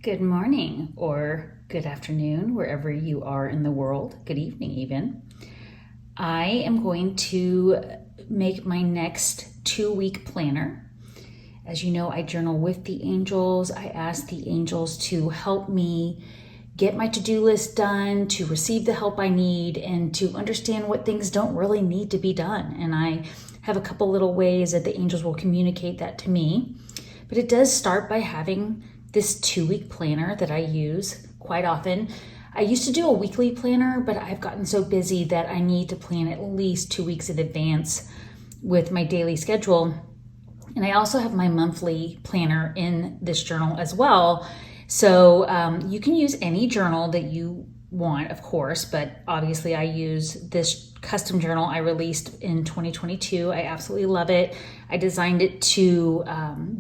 Good morning or good afternoon, wherever you are in the world. Good evening, even. I am going to make my next 2-week planner. As you know, I journal with the angels. I ask the angels to help me get my to-do list done, to receive the help I need, and to understand what things don't really need to be done. And I have a couple little ways that the angels will communicate that to me. But it does start by having this 2-week planner that I use quite often. I used to do a weekly planner, but I've gotten so busy that I need to plan at least 2 weeks in advance with my daily schedule. And I also have my monthly planner in this journal as well. So you can use any journal that you want, of course, but obviously I use this custom journal I released in 2022. I absolutely love it. I designed it to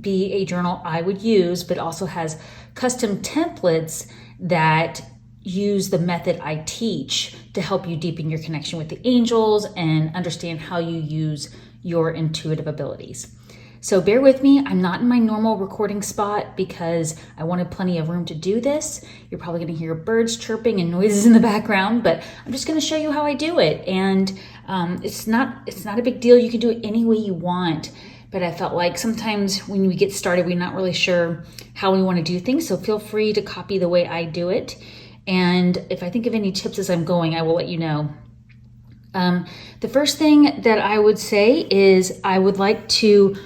be a journal I would use, but also has custom templates that use the method I teach to help you deepen your connection with the angels and understand how you use your intuitive abilities. So bear with me, I'm not in my normal recording spot because I wanted plenty of room to do this. You're probably gonna hear birds chirping and noises in the background, but I'm just gonna show you how I do it. And it's not a big deal. You can do it any way you want, but I felt like sometimes when we get started, we're not really sure how we wanna do things. So feel free to copy the way I do it. And if I think of any tips as I'm going, I will let you know. The first thing that I would say is I always like to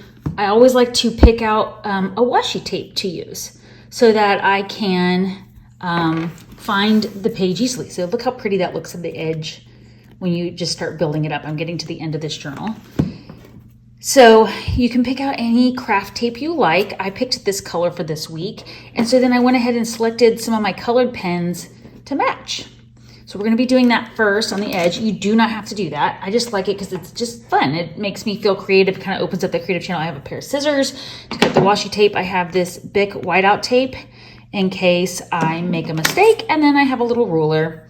pick out a washi tape to use so that I can find the page easily. So look how pretty that looks at the edge when you just start building it up. I'm getting to the end of this journal. So you can pick out any craft tape you like. I picked this color for this week. And so then I went ahead and selected some of my colored pens to match. So we're gonna be doing that first on the edge. You do not have to do that. I just like it because it's just fun. It makes me feel creative, kind of opens up the creative channel. I have a pair of scissors to cut the washi tape. I have this Bic whiteout tape in case I make a mistake. And then I have a little ruler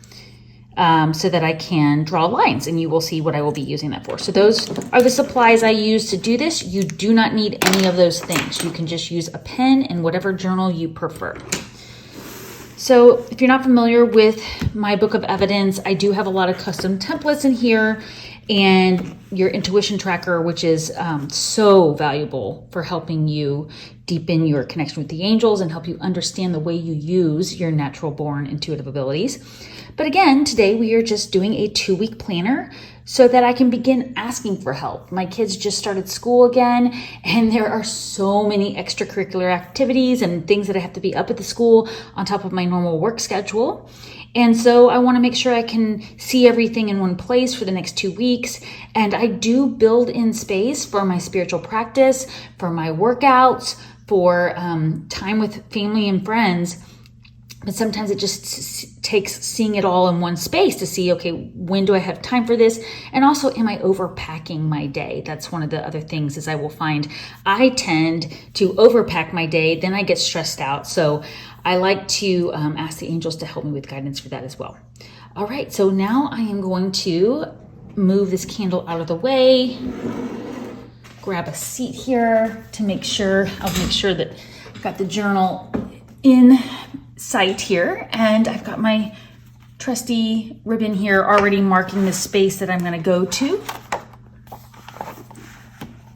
so that I can draw lines, and you will see what I will be using that for. So those are the supplies I use to do this. You do not need any of those things. You can just use a pen and whatever journal you prefer. So if you're not familiar with my book of evidence, I do have a lot of custom templates in here and your intuition tracker, which is so valuable for helping you deepen your connection with the angels and help you understand the way you use your natural born intuitive abilities. But again, today we are just doing a 2-week planner so that I can begin asking for help. My kids just started school again, and there are so many extracurricular activities and things that I have to be up at the school on top of my normal work schedule. And so I want to make sure I can see everything in one place for the next 2 weeks. And I do build in space for my spiritual practice, for my workouts, for time with family and friends. But sometimes it just takes seeing it all in one space to see, okay, when do I have time for this? And also, am I overpacking my day? That's one of the other things is I will find I tend to overpack my day, then I get stressed out. So I like to ask the angels to help me with guidance for that as well. All right, so now I am going to move this candle out of the way, grab a seat here to I'll make sure that I've got the journal in sight here, and I've got my trusty ribbon here already marking the space that I'm going to go to.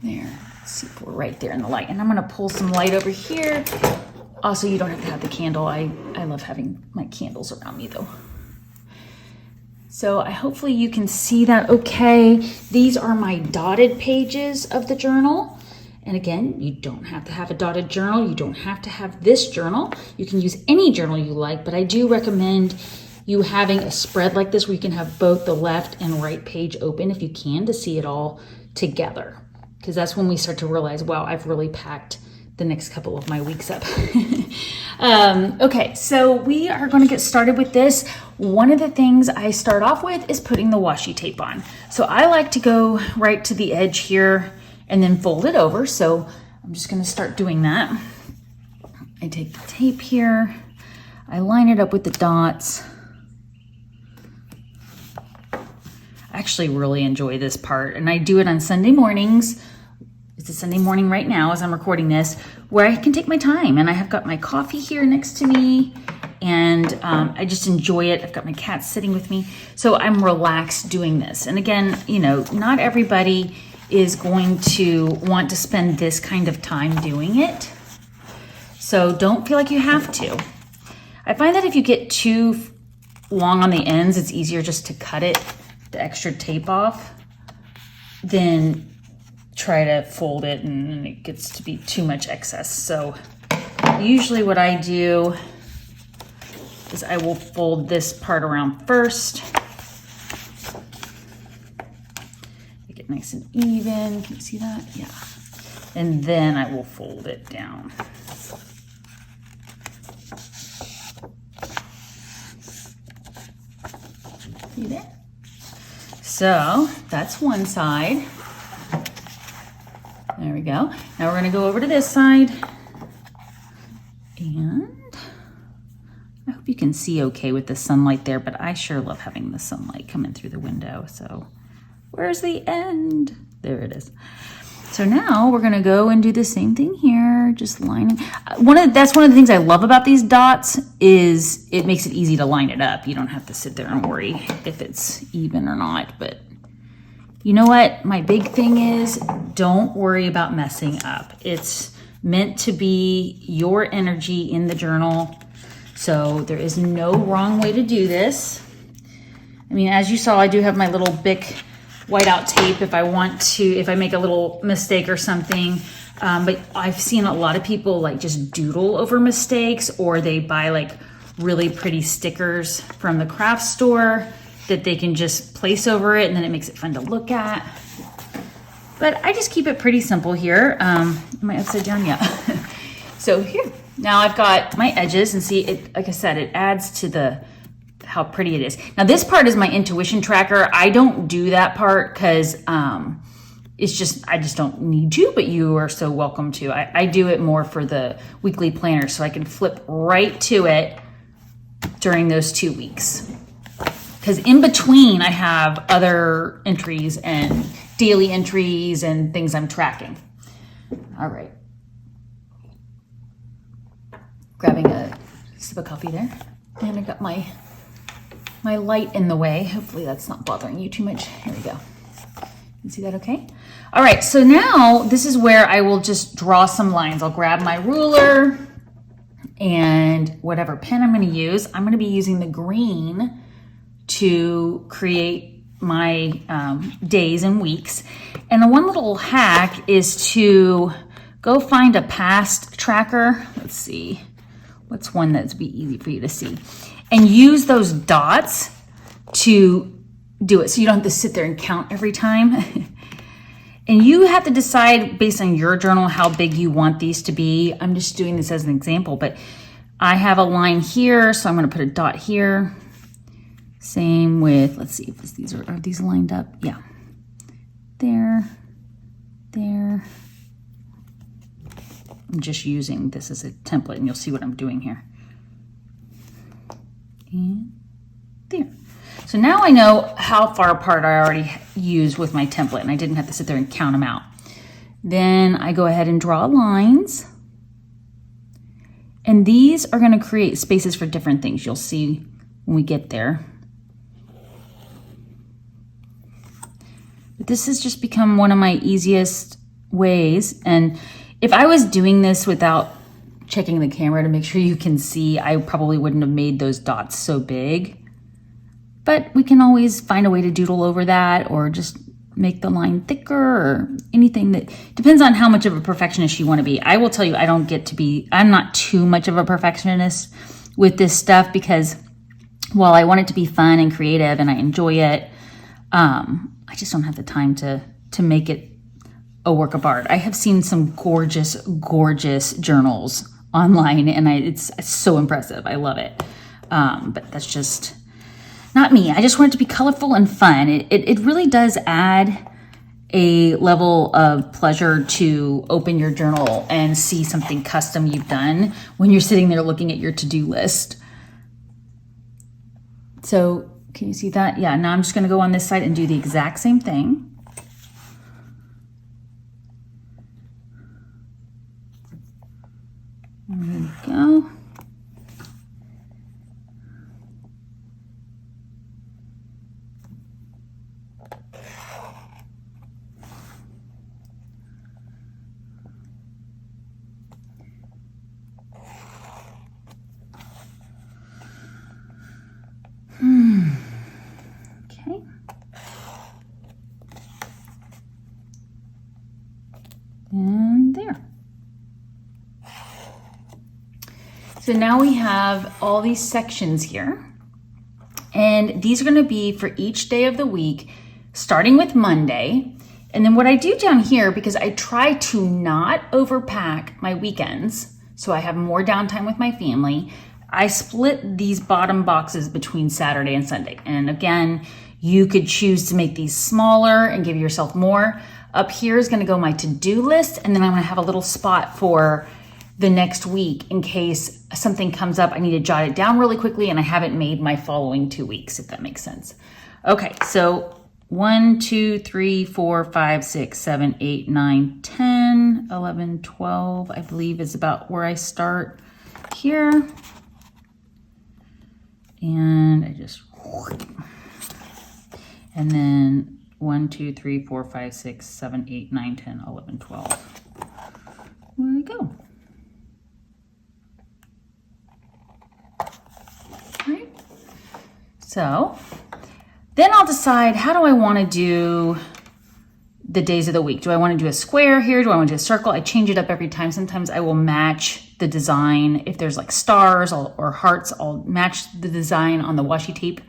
There, let's see if we're right there in the light, and I'm going to pull some light over here. Also, you don't have to have the candle. I love having my candles around me though. So hopefully you can see that okay. These are my dotted pages of the journal. And again, you don't have to have a dotted journal. You don't have to have this journal. You can use any journal you like, but I do recommend you having a spread like this where you can have both the left and right page open if you can to see it all together. Because that's when we start to realize, wow, I've really packed the next couple of my weeks up. Okay, so we are going to get started with this. One of the things I start off with is putting the washi tape on. So I like to go right to the edge here and then fold it over. So I'm just going to start doing that. I take the tape here, I line it up with the dots. I actually really enjoy this part, and I do it on Sunday mornings. It's a Sunday morning right now as I'm recording this, where I can take my time, and I have got my coffee here next to me, and I just enjoy it. I've got my cat sitting with me, so I'm relaxed doing this. And again, you know, not everybody is going to want to spend this kind of time doing it, so don't feel like you have to. I find that if you get too long on the ends, it's easier just to cut it, the extra tape off, than try to fold it and it gets to be too much excess. So usually what I do is I will fold this part around first. Make it nice and even. Can you see that? Yeah. And then I will fold it down. See there? So that's one side. There we go. Now we're gonna go over to this side. And I hope you can see okay with the sunlight there, but I sure love having the sunlight coming through the window. So where's the end? There it is. So now we're gonna go and do the same thing here, just lining. That's one of the things I love about these dots is it makes it easy to line it up. You don't have to sit there and worry if it's even or not, but you know what? My big thing is don't worry about messing up. It's meant to be your energy in the journal. So there is no wrong way to do this. I mean, as you saw, I do have my little Bic whiteout tape if I make a little mistake or something. But I've seen a lot of people like just doodle over mistakes, or they buy like really pretty stickers from the craft store that they can just place over it, and then it makes it fun to look at. But I just keep it pretty simple here. Am I upside down? Yeah. So here, now I've got my edges, and see it, like I said, it adds to how pretty it is. Now this part is my intuition tracker. I don't do that part because I just don't need to, but you are so welcome to. I do it more for the weekly planner so I can flip right to it during those 2 weeks. Because in between I have other entries and daily entries and things I'm tracking. All right. Grabbing a sip of coffee there. And I got my light in the way. Hopefully that's not bothering you too much. Here we go. You see that okay? All right, so now this is where I will just draw some lines. I'll grab my ruler and whatever pen I'm going to use. I'm going to be using the green to create my days and weeks. And the one little hack is to go find a past tracker. Let's see, what's one that's be easy for you to see? And use those dots to do it so you don't have to sit there and count every time. And you have to decide based on your journal how big you want these to be. I'm just doing this as an example, but I have a line here, so I'm going to put a dot here. Same with, let's see if these are these lined up? Yeah. There. I'm just using this as a template, and you'll see what I'm doing here. And there. So now I know how far apart I already used with my template, and I didn't have to sit there and count them out. Then I go ahead and draw lines. And these are going to create spaces for different things. You'll see when we get there. But this has just become one of my easiest ways. And if I was doing this without checking the camera to make sure you can see, I probably wouldn't have made those dots so big. But we can always find a way to doodle over that, or just make the line thicker, or anything that depends on how much of a perfectionist you want to be. I will tell you, I'm not too much of a perfectionist with this stuff, because while I want it to be fun and creative and I enjoy it, I just don't have the time to make it a work of art. I have seen some gorgeous, gorgeous journals online, and it's so impressive. I love it. But that's just not me. I just want it to be colorful and fun. It really does add a level of pleasure to open your journal and see something custom you've done when you're sitting there looking at your to-do list. So can you see that? Yeah, now I'm just going to go on this side and do the exact same thing. Okay. And there. So now we have all these sections here. And these are going to be for each day of the week, starting with Monday. And then what I do down here, because I try to not overpack my weekends, so I have more downtime with my family, I split these bottom boxes between Saturday and Sunday. And again, you could choose to make these smaller and give yourself more. Up here is going to go my to-do list, and then I'm going to have a little spot for the next week in case something comes up. I need to jot it down really quickly and I haven't made my following 2 weeks, if that makes sense. Okay, so 1, 2, 3, 4, 5, 6, 7, 8, 9, 10, 11, 12, I believe is about where I start here. And I just, and then 1, 2, 3, 4, 5, 6, 7, 8, 9, 10, 11, 12. There we go. Right. So then I'll decide, how do I want to do the days of the week? Do I want to do a square here? Do I want to do a circle? I change it up every time. Sometimes I will match the design. If there's like stars or hearts, I'll match the design on the washi tape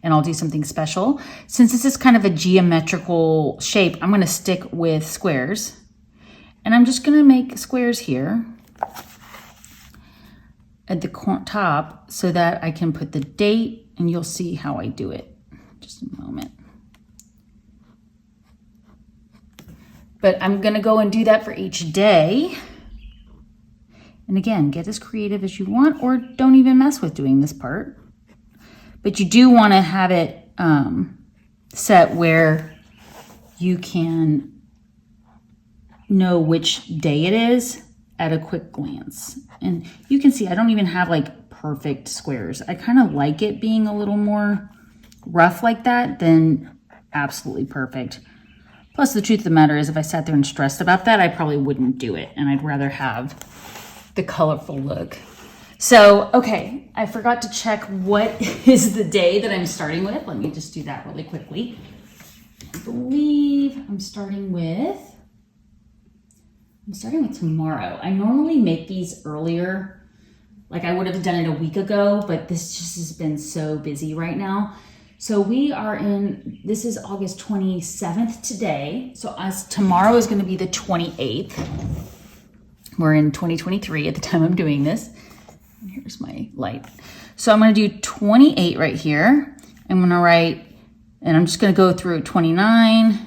and I'll do something special. Since this is kind of a geometrical shape, I'm going to stick with squares. And I'm just going to make squares here at the top so that I can put the date, and you'll see how I do it. Just a moment. But I'm going to go and do that for each day. And again, get as creative as you want, or don't even mess with doing this part. But you do want to have it set where you can know which day it is at a quick glance. And you can see I don't even have like perfect squares. I kind of like it being a little more rough like that than absolutely perfect. Plus, the truth of the matter is, if I sat there and stressed about that, I probably wouldn't do it. And I'd rather have the colorful look. So, okay, I forgot to check what is the day that I'm starting with. Let me just do that really quickly. I believe I'm starting with tomorrow. I normally make these earlier. Like I would have done it a week ago, but this just has been so busy right now. So we are in, this is August 27th today. So tomorrow is going to be the 28th. We're in 2023 at the time I'm doing this. And here's my light. So I'm going to do 28 right here. I'm going to write, and I'm just going to go through 29,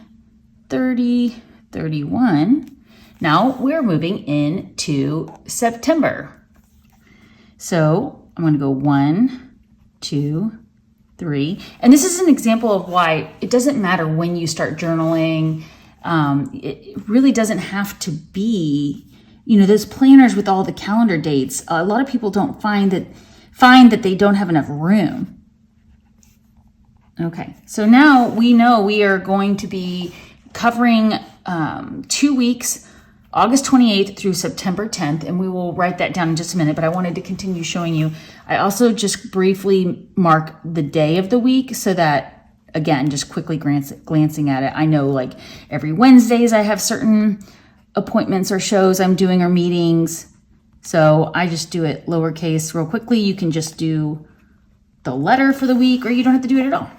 30, 31. Now we're moving into September. So I'm going to go 1, 2, 3. And this is an example of why it doesn't matter when you start journaling. It really doesn't have to be, you know, those planners with all the calendar dates. A lot of people don't find that they don't have enough room. Okay, so now we know we are going to be covering 2 weeks, August 28th through September 10th, and we will write that down in just a minute, but I wanted to continue showing you. I also just briefly mark the day of the week so that, again, just quickly glancing at it, I know like every Wednesdays I have certain appointments or shows I'm doing or meetings. So I just do it lowercase real quickly. You can just do the letter for the week, or you don't have to do it at all.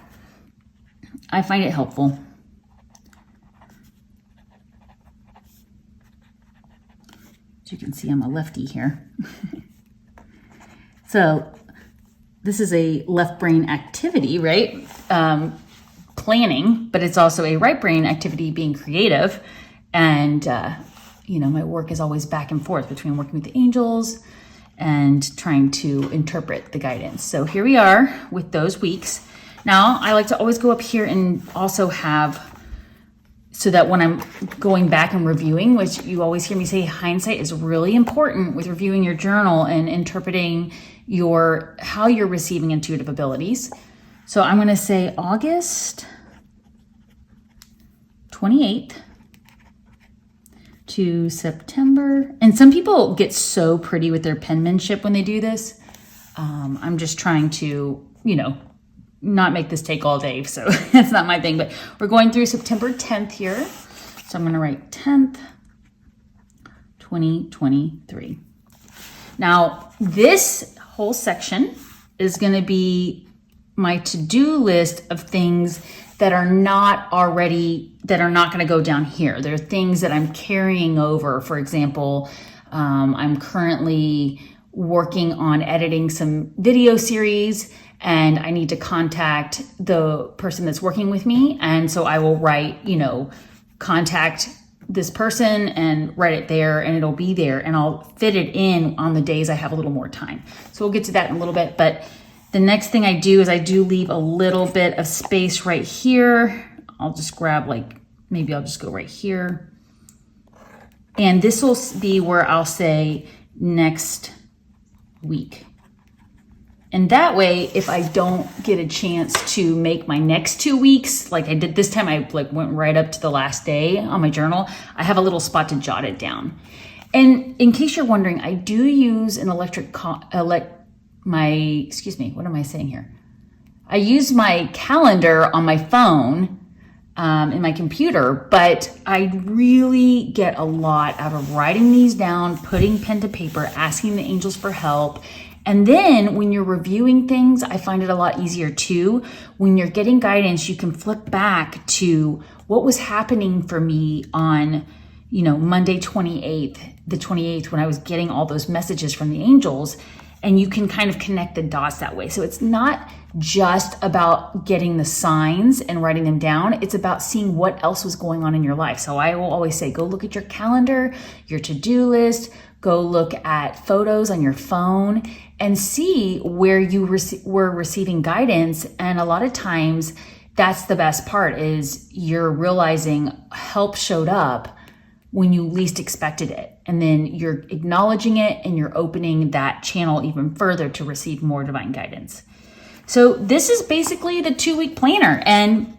I find it helpful. As you can see, I'm a lefty here. So this is a left brain activity, right? Planning, but it's also a right brain activity, being creative. And, you know, my work is always back and forth between working with the angels and trying to interpret the guidance. So here we are with those weeks. Now, I like to always go up here and also have, so that when I'm going back and reviewing, which you always hear me say, hindsight is really important with reviewing your journal and interpreting how you're receiving intuitive abilities. So I'm going to say August 28th to September. And some people get so pretty with their penmanship when they do this. I'm just trying to, you know, not make this take all day, so that's not my thing, but we're going through September 10th here. So I'm going to write 10th, 2023. Now, this whole section is going to be my to-do list of things that are not going to go down here. There are things that I'm carrying over. For example, I'm currently working on editing some video series, and I need to contact the person that's working with me. And so I will write, contact this person and write it there, and it'll be there, and I'll fit it in on the days I have a little more time. So we'll get to that in a little bit. But the next thing I do is I do leave a little bit of space right here. I'll just grab maybe I'll just go right here. And this will be where I'll say next week. And that way, if I don't get a chance to make my next 2 weeks, like I did this time, I went right up to the last day on my journal, I have a little spot to jot it down. And in case you're wondering, I do use an I use my calendar on my phone in my computer, but I really get a lot out of writing these down, putting pen to paper, asking the angels for help. And then when you're reviewing things, I find it a lot easier too. When you're getting guidance, you can flip back to what was happening for me on, Monday 28th, the 28th, when I was getting all those messages from the angels, and you can kind of connect the dots that way. So it's not just about getting the signs and writing them down. It's about seeing what else was going on in your life. So I will always say, go look at your calendar, your to-do list, go look at photos on your phone and see where you were receiving guidance. And a lot of times that's the best part, is you're realizing help showed up when you least expected it. And then you're acknowledging it and you're opening that channel even further to receive more divine guidance. So this is basically the 2-week planner. And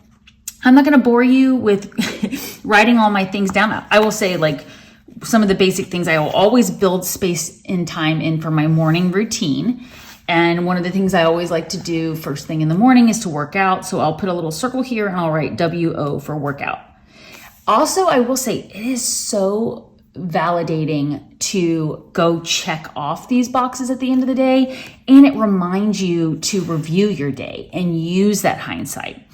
I'm not going to bore you with writing all my things down. I will say, some of the basic things, I will always build space and time in for my morning routine. And one of the things I always like to do first thing in the morning is to work out. So I'll put a little circle here and I'll write WO for workout. Also, I will say it is so validating to go check off these boxes at the end of the day. And it reminds you to review your day and use that hindsight.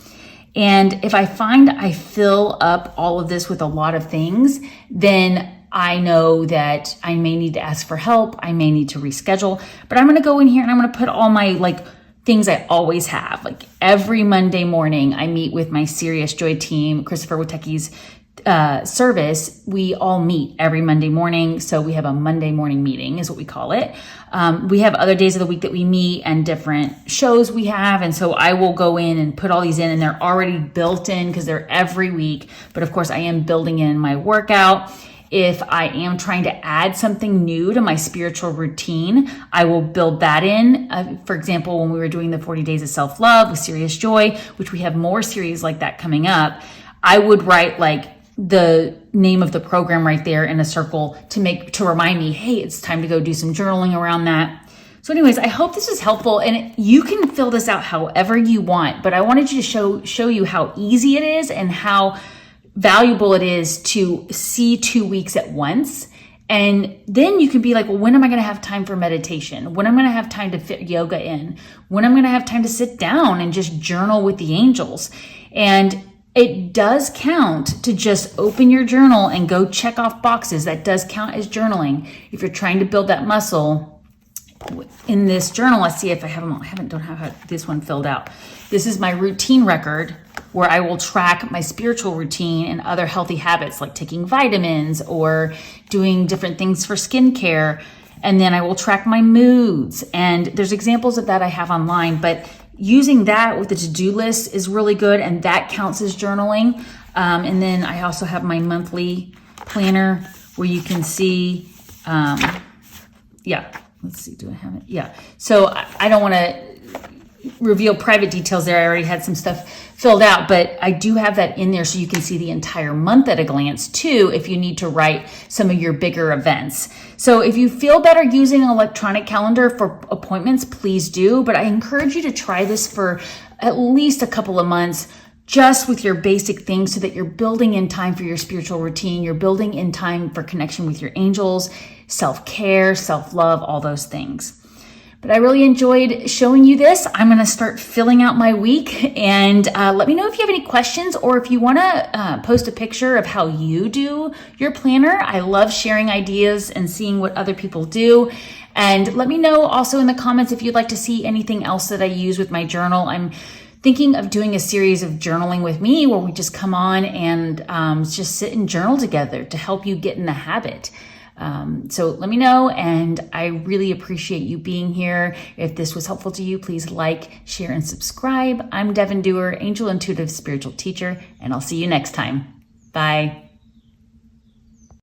And if I find I fill up all of this with a lot of things, then I know that I may need to ask for help. I may need to reschedule, but I'm going to go in here and I'm going to put all my things I always have. Every Monday morning, I meet with my Serious Joy team, Christopher Witecki's service. We all meet every Monday morning. So we have a Monday morning meeting is what we call it. We have other days of the week that we meet and different shows we have. And so I will go in and put all these in, and they're already built in because they're every week. But of course I am building in my workout. If I am trying to add something new to my spiritual routine, I will build that in. For example, when we were doing the 40 Days of Self-Love with Serious Joy, which we have more series like that coming up, I would write the name of the program right there in a circle to remind me, hey, it's time to go do some journaling around that. So anyways, I hope this is helpful, and you can fill this out however you want, but I wanted you to show you how easy it is and how valuable it is to see 2 weeks at once. And then you can be well, when am I going to have time for meditation? When am I going to have time to fit yoga in? When am I going to have time to sit down and just journal with the angels? And it does count to just open your journal and go check off boxes. That does count as journaling. If you're trying to build that muscle in this journal, let's see if I have them all. Don't have this one filled out. This is my routine record, where I will track my spiritual routine and other healthy habits like taking vitamins or doing different things for skincare. And then I will track my moods. And there's examples of that I have online, but using that with the to-do list is really good. And that counts as journaling. And then I also have my monthly planner where you can see, let's see, do I have it? Yeah. So I don't want to reveal private details there. I already had some stuff filled out, but I do have that in there so you can see the entire month at a glance too, if you need to write some of your bigger events. So if you feel better using an electronic calendar for appointments, please do, but I encourage you to try this for at least a couple of months, just with your basic things, so that you're building in time for your spiritual routine, you're building in time for connection with your angels, self-care, self-love, all those things. But I really enjoyed showing you this. I'm going to start filling out my week, and let me know if you have any questions, or if you want to post a picture of how you do your planner. I love sharing ideas and seeing what other people do. And let me know also in the comments if you'd like to see anything else that I use with my journal. I'm thinking of doing a series of journaling with me where we just come on and just sit and journal together to help you get in the habit. So let me know, and I really appreciate you being here. If this was helpful to you, please like, share, and subscribe. I'm Devin Dewar, Angel Intuitive Spiritual Teacher, and I'll see you next time. Bye.